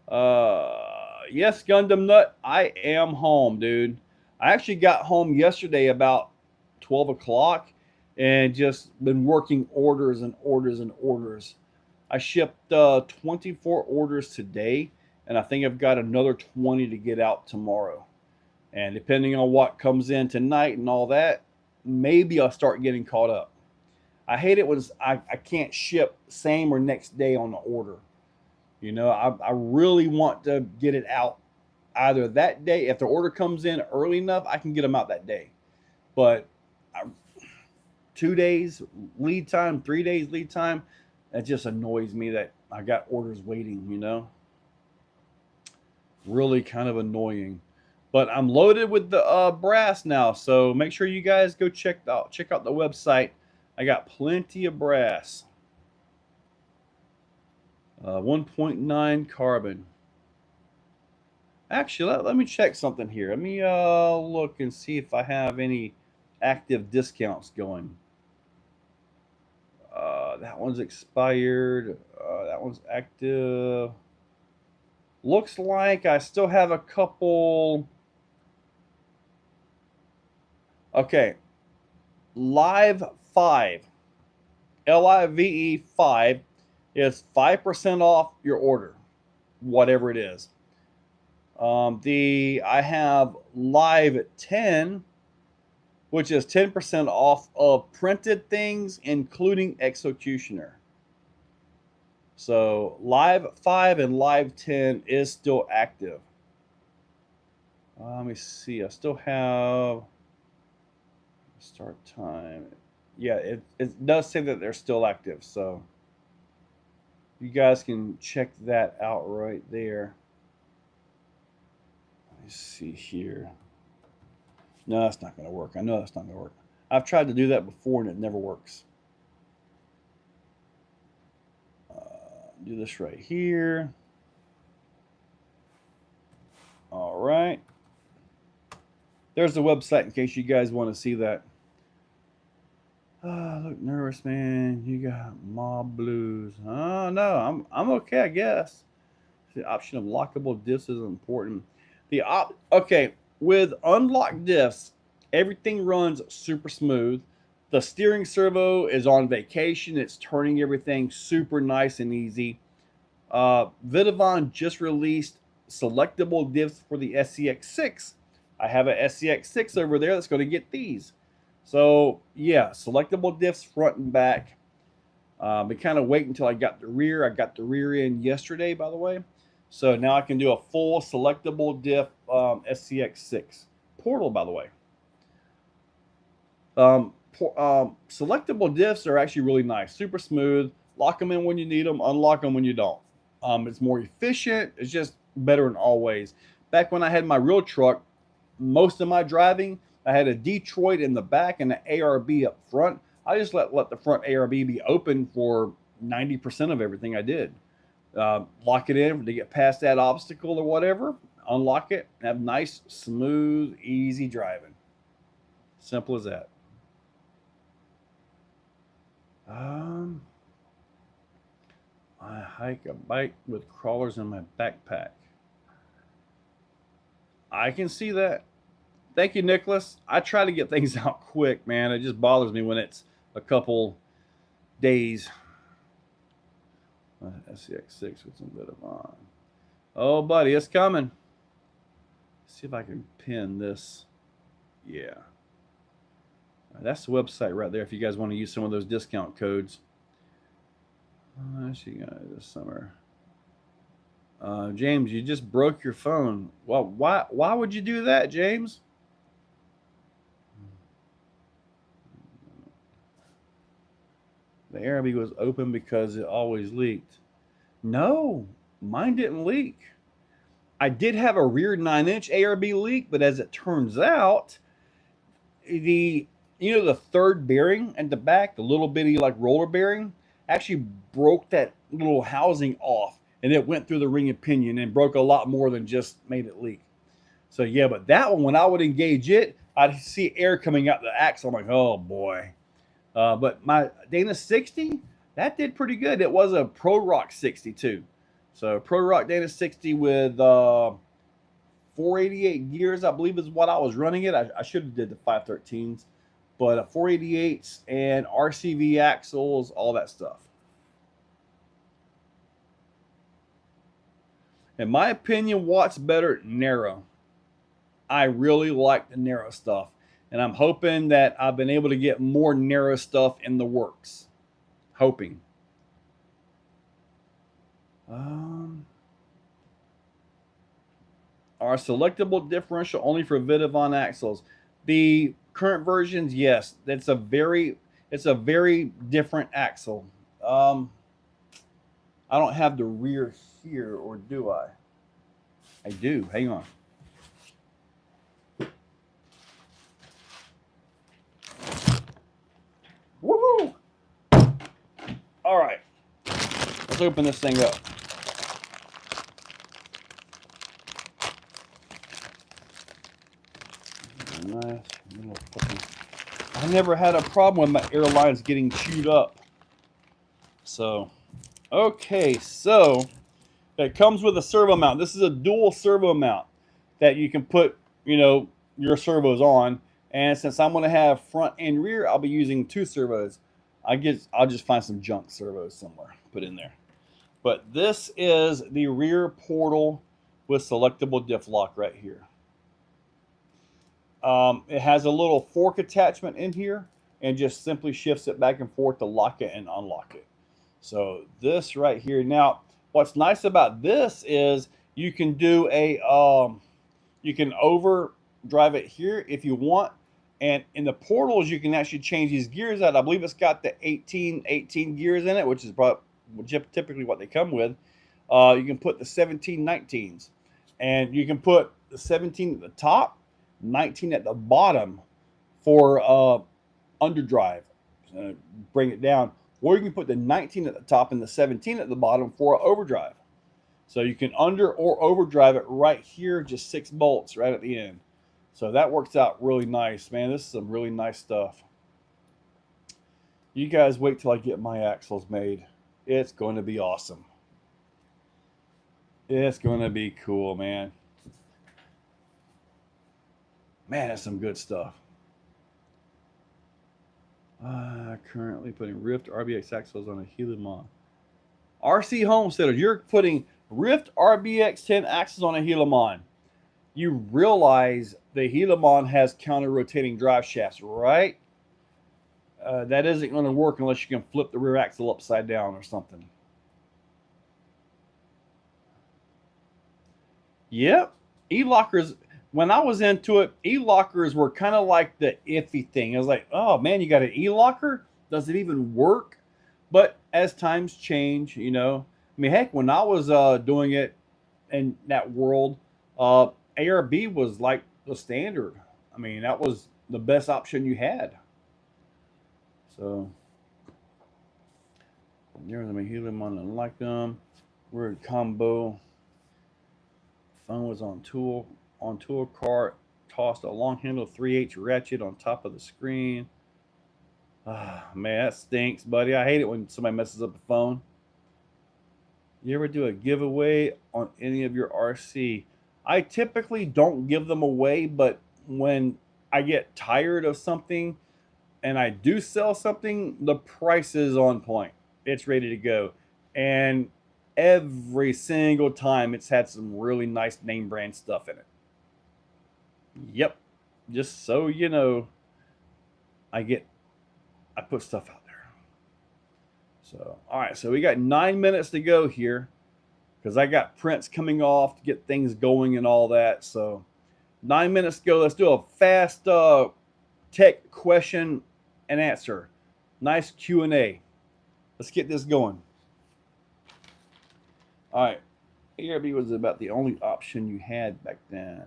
Yes, Gundam Nut. I am home, dude. I actually got home yesterday about 12 o'clock and just been working orders and orders and orders. I shipped 24 orders today, and I think I've got another 20 to get out tomorrow. And depending on what comes in tonight and all that, maybe I'll start getting caught up. I hate it when I can't ship same or next day on the order. I really want to get it out either that day. If the order comes in early enough, I can get them out that day. But 2 days lead time, 3 days lead time, that just annoys me that I got orders waiting. Really kind of annoying. But I'm loaded with the brass now, so make sure you guys go check out the website. I got plenty of brass. 1.9 carbon. Actually, let me check something here. Let me look and see if I have any active discounts going. That one's expired. That one's active. Looks like I still have a couple. Okay. Live 5. LIVE 5 is 5% off your order, whatever it is. I have Live 10, which is 10% off of printed things, including Executioner. So Live 5 and Live 10 is still active. Let me see. I still have start time. Yeah, it does say that they're still active, so you guys can check that out right there. Let me see here. No, that's not going to work. I know that's not going to work. I've tried to do that before and it never works. Do this right here. All right. There's the website in case you guys want to see that. Look nervous, man. You got mob blues. Oh no, I'm okay, I guess. The option of lockable diffs is important. Okay, with unlocked diffs, everything runs super smooth. The steering servo is on vacation. It's turning everything super nice and easy. Vidavon just released selectable diffs for the SCX6. I have a SCX6 over there that's going to get these. So yeah, selectable diffs front and back. Been kind of waiting until I got the rear. I got the rear in yesterday, by the way. So now I can do a full selectable diff SCX6. Portal, by the way. Selectable diffs are actually really nice, super smooth. Lock them in when you need them, unlock them when you don't. It's more efficient. It's just better in all ways. Back when I had my real truck, most of my driving, I had a Detroit in the back and an ARB up front. I just let the front ARB be open for 90% of everything I did. Lock it in to get past that obstacle or whatever, unlock it, have nice, smooth, easy driving. Simple as that. I hike a bike with crawlers in my backpack. I can see that. Thank you, Nicholas. I try to get things out quick, man. It just bothers me when it's a couple days. SCX6 with some bit of on. Oh, buddy, it's coming. Let's see if I can pin this. Yeah. That's the website right there if you guys want to use some of those discount codes. She got it this summer. James, you just broke your phone. Well, why would you do that, James? The ARB was open because it always leaked. No, mine didn't leak. I did have a rear 9-inch ARB leak, but as it turns out, the third bearing at the back, the little bitty like roller bearing, actually broke that little housing off, and it went through the ring and pinion and broke a lot more than just made it leak. So yeah, but that one, when I would engage it, I'd see air coming out the axle. I'm like, oh boy. But my Dana 60, that did pretty good. It was a Pro Rock 60 too. So Pro Rock Dana 60 with 488 gears, I believe is what I was running it. I should have did the 513s, but 488s and RCV axles, all that stuff. In my opinion, what's better? Narrow. I really like the narrow stuff. And I'm hoping that I've been able to get more narrow stuff in the works. Hoping. Are selectable differential only for Vidavon axles? The current versions, yes. It's a very different axle. I don't have the rear here, or do I? I do. Hang on. Woohoo! All right. Let's open this thing up. Nice little fucking... I never had a problem with my airlines getting chewed up. So, okay, so it comes with a servo mount. This is a dual servo mount that you can put, your servos on. And since I'm going to have front and rear, I'll be using 2 servos. I'll just find some junk servos somewhere, put in there. But this is the rear portal with selectable diff lock right here. It has a little fork attachment in here and just simply shifts it back and forth to lock it and unlock it. So this right here. Now, what's nice about this is you can do you can overdrive it here if you want. And in the portals, you can actually change these gears out. I believe it's got the 18 gears in it, which is typically what they come with. You can put the 17 19s. And you can put the 17 at the top, 19 at the bottom for underdrive. Bring it down. Or you can put the 19 at the top and the 17 at the bottom for overdrive. So you can under or overdrive it right here, just 6 bolts right at the end. So that works out really nice, man. This is some really nice stuff. You guys wait till I get my axles made. It's going to be awesome. It's going to be cool, man. Man, that's some good stuff. Currently putting Rift RBX axles on a Helimon. RC Homesteader, you're putting Rift RBX 10 axles on a Helimon. You realize the Helimon has counter-rotating drive shafts, right? That isn't going to work unless you can flip the rear axle upside down or something. Yep. E-lockers, when I was into it, e-lockers were kind of like the iffy thing. I was like, oh man, you got an e-locker? Does it even work? But as times change, you know, I mean, heck, when I was doing it in that world, ARB was like the standard. I mean, that was the best option you had. So, there's a helium on unlike them. Weird combo. Phone was on tool cart. Tossed a long handle 3H ratchet on top of the screen. Ah, man, that stinks, buddy. I hate it when somebody messes up a phone. You ever do a giveaway on any of your RC? I typically don't give them away, but when I get tired of something and I do sell something, the price is on point. It's ready to go. And every single time it's had some really nice name brand stuff in it. Yep. Just so you know, I put stuff out there. So, all right. So we got 9 minutes to go here because I got prints coming off to get things going and all that. So 9 minutes to go. Let's do a fast tech question and answer. Nice Q&A. Let's get this going. All right. ARB was about the only option you had back then.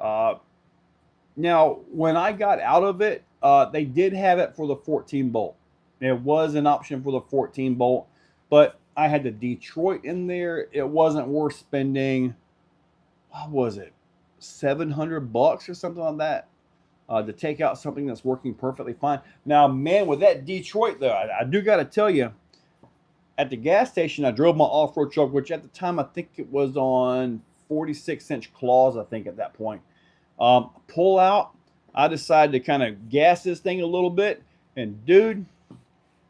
Now, when I got out of it, they did have it for the 14 bolt. There was an option for the 14 bolt, but I had the Detroit in there. It wasn't worth spending, what was it, $700 or something like that to take out something that's working perfectly fine. Now, man, with that Detroit, though, I do got to tell you, at the gas station, I drove my off-road truck, which at the time, I think it was on 46-inch claws, I think, at that point. Pull out, I decided to kind of gas this thing a little bit, and dude,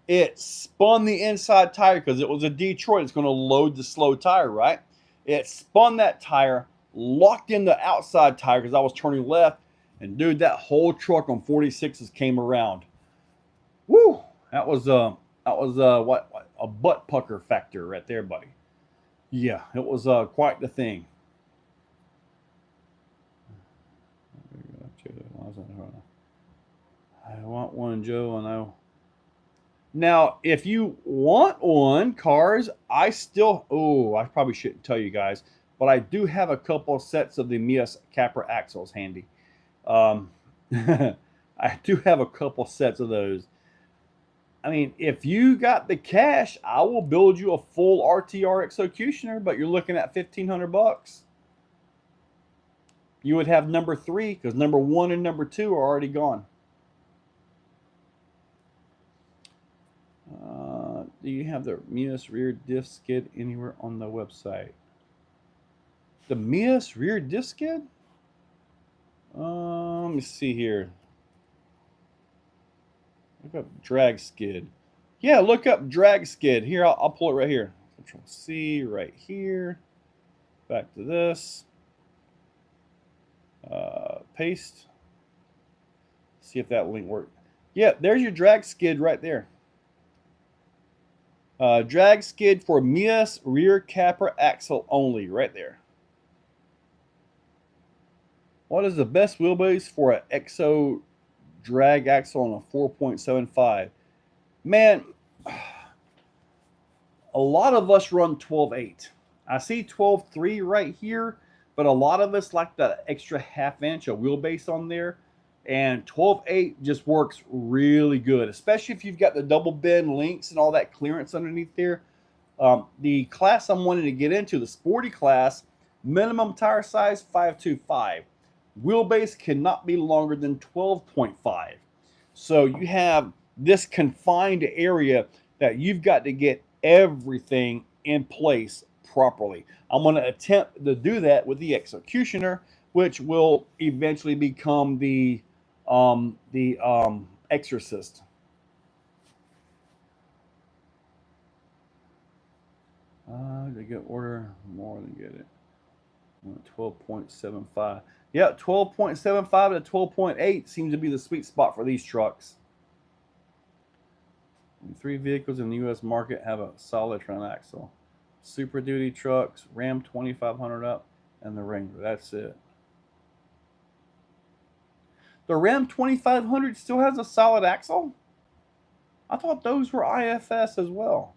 it spun the inside tire because it was a Detroit. It's going to load the slow tire, right? It spun that tire, locked in the outside tire because I was turning left, and dude, that whole truck on 46s came around. Woo! That was what a butt pucker factor right there, buddy. Yeah, it was quite the thing. I want one, Joe. I know. Now, if you want one, cars, I probably shouldn't tell you guys, but I do have a couple sets of the Mias Capra axles handy. I do have a couple sets of those. I mean, if you got the cash, I will build you a full RTR Executioner, but you're looking at $1,500. You would have number 3 because number 1 and number 2 are already gone. Do you have the Mias rear diff skid anywhere on the website? The Mias rear diff skid? Let me see here. Look up drag skid. Yeah, look up drag skid. Here, I'll pull it right here. Control C right here. Back to this. Paste. See if that link worked. Yeah, there's your drag skid right there. Drag skid for Mias rear Capra axle only, right there. What is the best wheelbase for an Exo drag axle on a 4.75? Man, a lot of us run 12.8. I see 12.3 right here, but a lot of us like the extra half-inch of wheelbase on there. And 12.8 just works really good, especially if you've got the double bend links and all that clearance underneath there. The class I'm wanting to get into, the sporty class, minimum tire size 5.25. Wheelbase cannot be longer than 12.5. So you have this confined area that you've got to get everything in place properly. I'm going to attempt to do that with the Executioner, which will eventually become the Exorcist. To get order more than get it. 12.75. Yeah, 12.75 to 12.8 seems to be the sweet spot for these trucks. 3 vehicles in the U.S. market have a solid front axle. Super Duty trucks, Ram 2500 up, and the Wrangler. That's it. The Ram 2500 still has a solid axle? I thought those were IFS as well.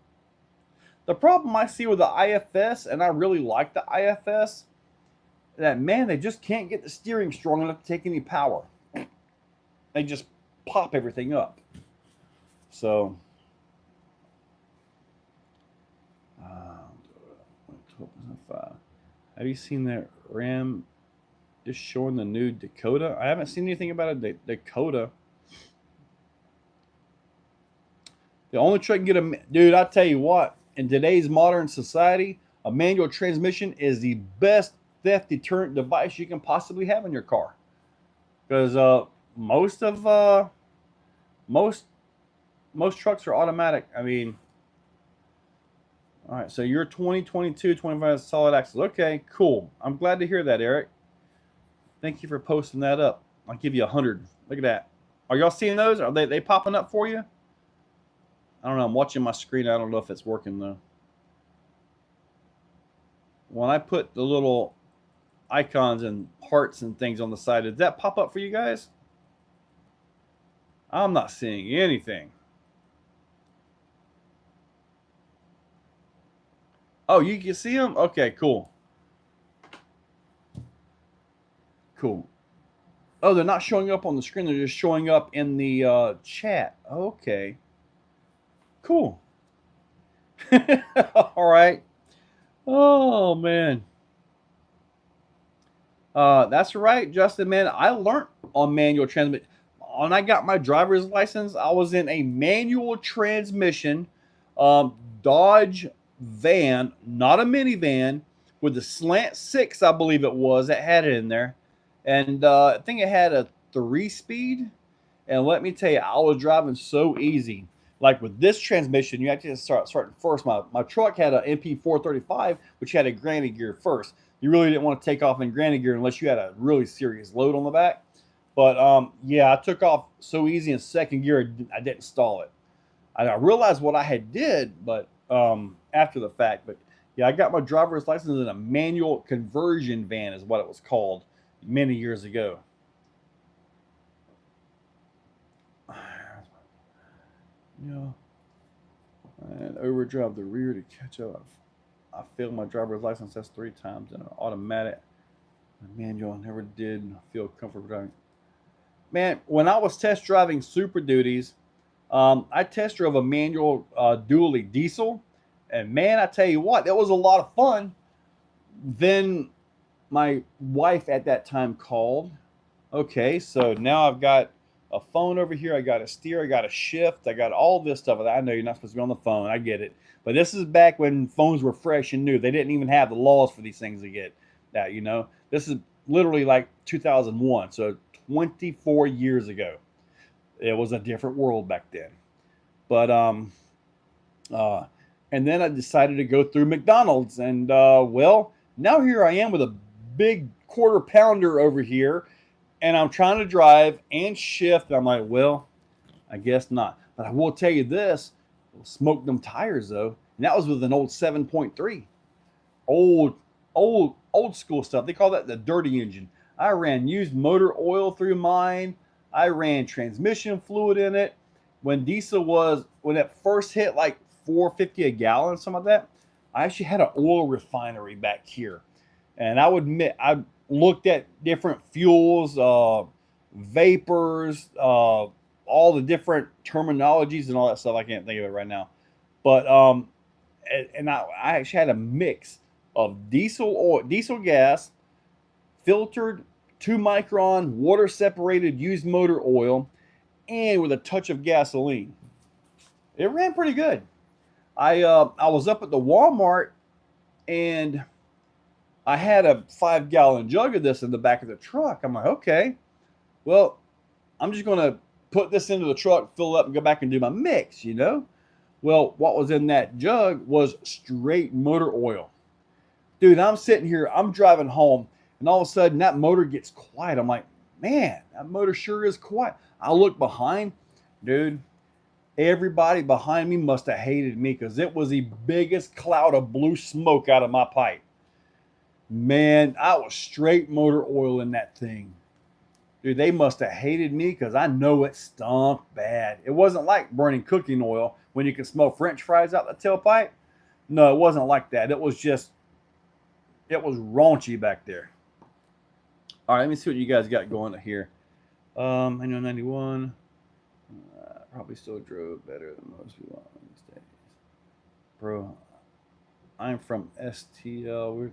The problem I see with the IFS, and I really like the IFS, that man, they just can't get the steering strong enough to take any power. They just pop everything up. So, have you seen that Ram just showing the new Dakota? I haven't seen anything about a Dakota. The only truck you can get a... Dude, I tell you what, in today's modern society, a manual transmission is the best theft deterrent device you can possibly have in your car. Because most trucks are automatic. I mean, all right, so you're 2022, 25 solid axles. Okay, cool. I'm glad to hear that, Eric. Thank you for posting that up. I'll give you 100. Look at that. Are y'all seeing those? Are they popping up for you? I don't know. I'm watching my screen. I don't know if it's working, though. When I put the little icons and hearts and things on the side, did that pop up for you guys? I'm not seeing anything. Oh, you can see them? Okay, cool. Cool. Oh, they're not showing up on the screen. They're just showing up in the chat. Okay. Cool. All right. Oh, man. That's right, Justin, man. I learned on manual transmission. When I got my driver's license, I was in a manual transmission Dodge van, not a minivan, with the slant 6, I believe it was, that had it in there. And I think it had a 3-speed. And let me tell you, I was driving so easy. Like with this transmission, you have to start first. My truck had an MP435, which had a granny gear first. You really didn't want to take off in granny gear unless you had a really serious load on the back. But yeah, I took off so easy in second gear, I didn't stall it. I realized what I had did, but after the fact. But yeah, I got my driver's license in a manual conversion van, is what it was called, many years ago. Yeah, and overdrive the rear to catch up. I failed my driver's license test 3 times in an automatic. Manual, never did feel comfortable driving. Man, when I was test driving Super Duties, I test drove a manual dually diesel, and man, I tell you what, that was a lot of fun. Then my wife at that time called. Okay, so now I've got a phone over here. I got a steer. I got a shift. I got all this stuff. I know you're not supposed to be on the phone. I get it. But this is back when phones were fresh and new. They didn't even have the laws for these things to get that, you know. This is literally like 2001. So 24 years ago. It was a different world back then. But, and then I decided to go through McDonald's. And, well, now here I am with a big quarter pounder over here. And I'm trying to drive and shift. And I'm like, well, I guess not. But I will tell you this. Smoked them tires, though. And that was with an old 7.3. Old school stuff. They call that the dirty engine. I ran used motor oil through mine. I ran transmission fluid in it. When diesel was, when it first hit like $4.50 a gallon, something like that, I actually had an oil refinery back here. And I would admit, I looked at different fuels, vapors, all the different terminologies and all that stuff. I can't think of it right now. But and I actually had a mix of diesel oil, diesel gas, filtered 2-micron water separated used motor oil, and with a touch of gasoline. It ran pretty good. I was up at the Walmart and I had a 5-gallon jug of this in the back of the truck. I'm like, okay, well, I'm just going to put this into the truck, fill it up, and go back and do my mix, you know? Well, what was in that jug was straight motor oil. Dude, I'm sitting here, I'm driving home, and all of a sudden that motor gets quiet. I'm like, man, that motor sure is quiet. I look behind, dude, everybody behind me must have hated me because it was the biggest cloud of blue smoke out of my pipe. Man, I was straight motor oil in that thing. Dude, they must have hated me because I know it stunk bad. It wasn't like burning cooking oil when you can smell French fries out the tailpipe. No, it wasn't like that. It was raunchy back there. All right, let me see what you guys got going here. I know 91. Probably still drove better than most people these days. Bro, I'm from STL. We're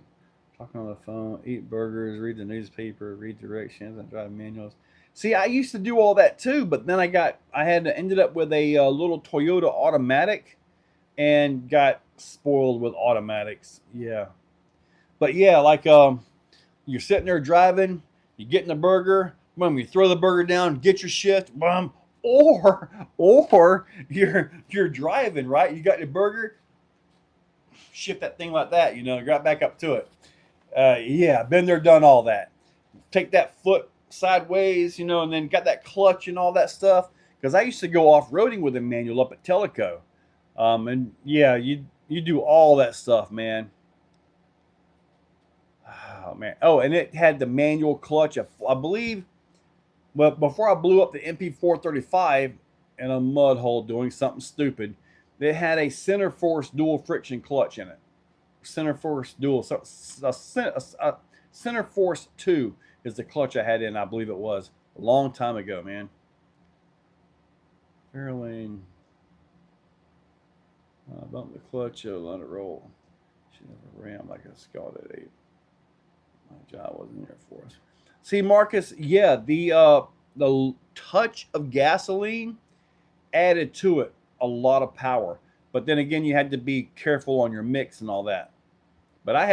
talking on the phone, eat burgers, read the newspaper, read directions, and drive manuals. See, I used to do all that too, but then ended up with a little Toyota automatic, and got spoiled with automatics. Yeah, but yeah, like you're sitting there driving, you get in the burger, boom, you throw the burger down, get your shift, boom, or you're driving, right? You got your burger, shift that thing like that, got back up to it. Yeah, been there, done all that. Take that foot sideways, and then got that clutch and all that stuff. Because I used to go off-roading with a manual up at Teleco. And yeah, you do all that stuff, man. Oh, man. Oh, and it had the manual clutch, I believe. But before I blew up the MP435 in a mud hole doing something stupid, it had a center force dual friction clutch in it. Center force dual. So center force 2 is the clutch I had in. I believe it was a long time ago, man. Fairlane. Bump the clutch, let it roll. Should have ran like a Scalded 8. My job wasn't there for us. See, Marcus, yeah, the touch of gasoline added to it a lot of power. But then again, you had to be careful on your mix and all that. But I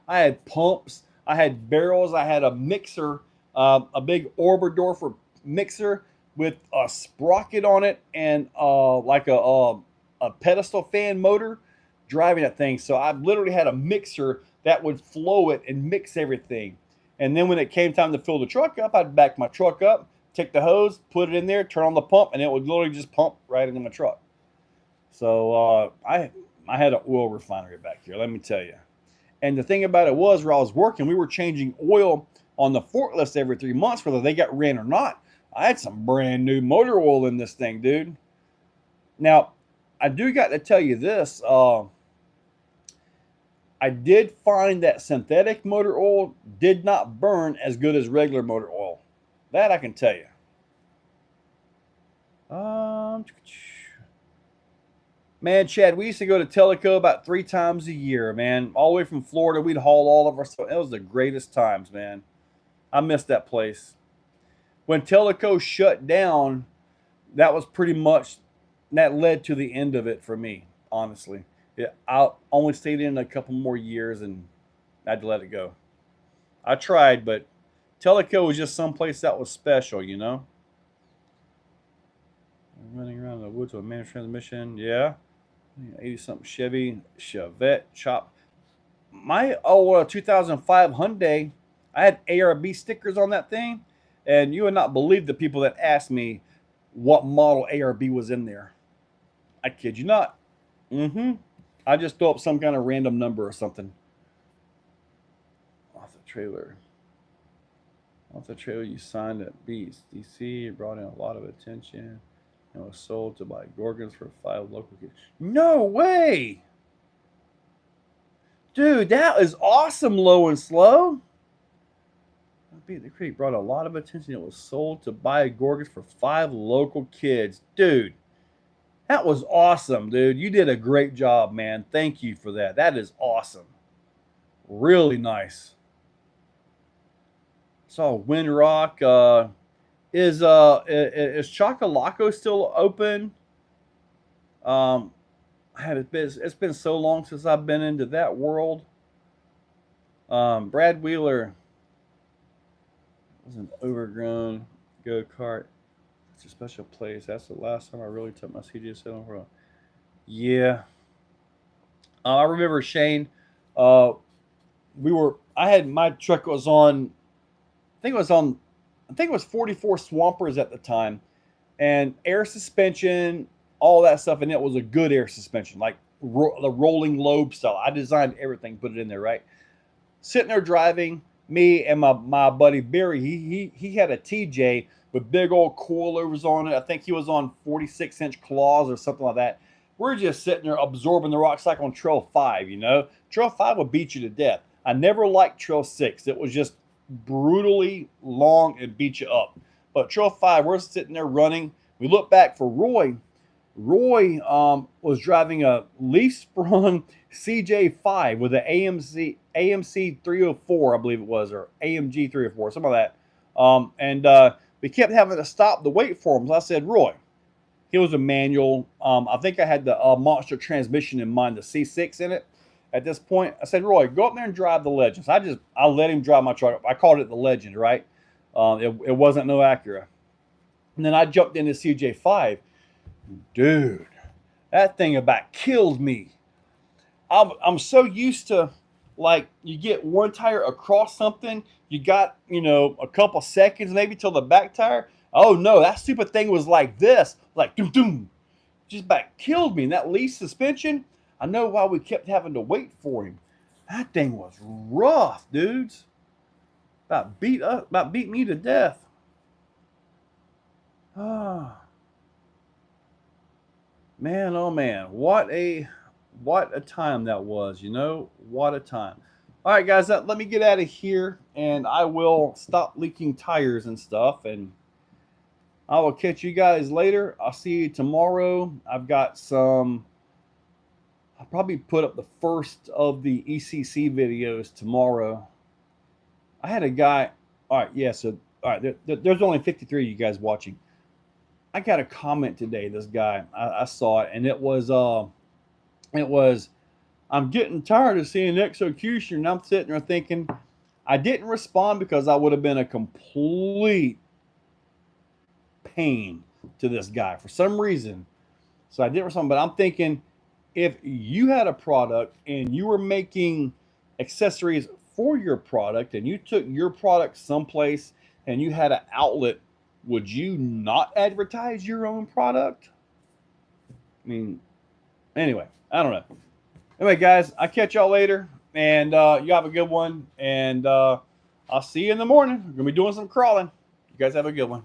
had pumps, I had barrels, I had a mixer, a big Oberdorfer mixer with a sprocket on it, and like a pedestal fan motor driving that thing. So I literally had a mixer that would flow it and mix everything. And then when it came time to fill the truck up, I'd back my truck up, take the hose, put it in there, turn on the pump, and it would literally just pump right into my truck. So I had an oil refinery back here, let me tell you. And the thing about it was, where I was working, we were changing oil on the forklifts every 3 months, whether they got ran or not. I had some brand new motor oil in this thing, dude. Now, I do got to tell you this. I did find that synthetic motor oil did not burn as good as regular motor oil. That I can tell you. Man, Chad, we used to go to Teleco about 3 times a year, man. All the way from Florida, we'd haul all of our stuff. It was the greatest times, man. I missed that place. When Teleco shut down, that was pretty much, that led to the end of it for me, honestly. I only stayed in a couple more years and I had to let it go. I tried, but Teleco was just someplace that was special, Running around in the woods with a manual transmission, yeah. 80-something Chevy, Chevette, chop. My 2005 Hyundai, I had ARB stickers on that thing, and you would not believe the people that asked me what model ARB was in there. I kid you not. I just throw up some kind of random number or something. Off the trailer, you signed at Beast DC. It brought in a lot of attention. And was sold to buy Gorgons for 5 local kids. No way! Dude, that is awesome, Low and Slow. Beat the Creek brought a lot of attention. It was sold to buy Gorgons for 5 local kids. Dude, that was awesome, dude. You did a great job, man. Thank you for that. That is awesome. Really nice. Saw Windrock. Is Chocolaco still open? It's been so long since I've been into that world. Brad Wheeler was an overgrown go-kart. It's a special place. That's the last time I really took my CGS on the road. Yeah. I remember Shane. My truck was on. I think it was 44 Swampers at the time, and air suspension, all that stuff, and it was a good air suspension, like the rolling lobe style. I designed everything, put it in there, right? Sitting there driving, me and my buddy Barry, he had a TJ with big old coilovers on it. I think he was on 46-inch claws or something like that. We're just sitting there absorbing the rocks like on Trail 5, you know. Trail 5 would beat you to death. I never liked Trail 6. It was just brutally long and beat you up. But Trail 5, we're sitting there running. We look back for Roy. Roy was driving a leaf sprung CJ5 with an AMC 304, I believe it was, or AMG 304, something like that. We kept having to stop to wait for him. So I said, Roy, he was a manual. I think I had the monster transmission in mind, the C6 in it. At this point, I said, Roy, go up there and drive the Legend. So I let him drive my truck. I called it the Legend, right? It wasn't no Acura. And then I jumped into CJ5. Dude, that thing about killed me. I'm so used to, like, you get one tire across something, you got, you know, a couple seconds maybe till the back tire. Oh no, that stupid thing was like this, like doom doom, just about killed me. And that leaf suspension, I know why we kept having to wait for him. That thing was rough, dudes. About beat me to death. Ah. Man, oh man, what a time that was, you know? What a time. All right, guys, let me get out of here, and I will stop leaking tires and stuff, and I will catch you guys later. I'll see you tomorrow. I've got some, I'll probably put up the first of the ECC videos tomorrow. I had a guy, all right, yeah, so, all right, there's only 53 of you guys watching. I got a comment today, this guy, I saw it, and it was, I'm getting tired of seeing Exocaged, and I'm sitting there thinking, I didn't respond because I would have been a complete pain to this guy for some reason. So I didn't respond, but I'm thinking, if you had a product and you were making accessories for your product and you took your product someplace and you had an outlet, would you not advertise your own product? I mean, anyway, I don't know. Anyway, guys, I'll catch y'all later, and you have a good one, and I'll see you in the morning. We're going to be doing some crawling. You guys have a good one.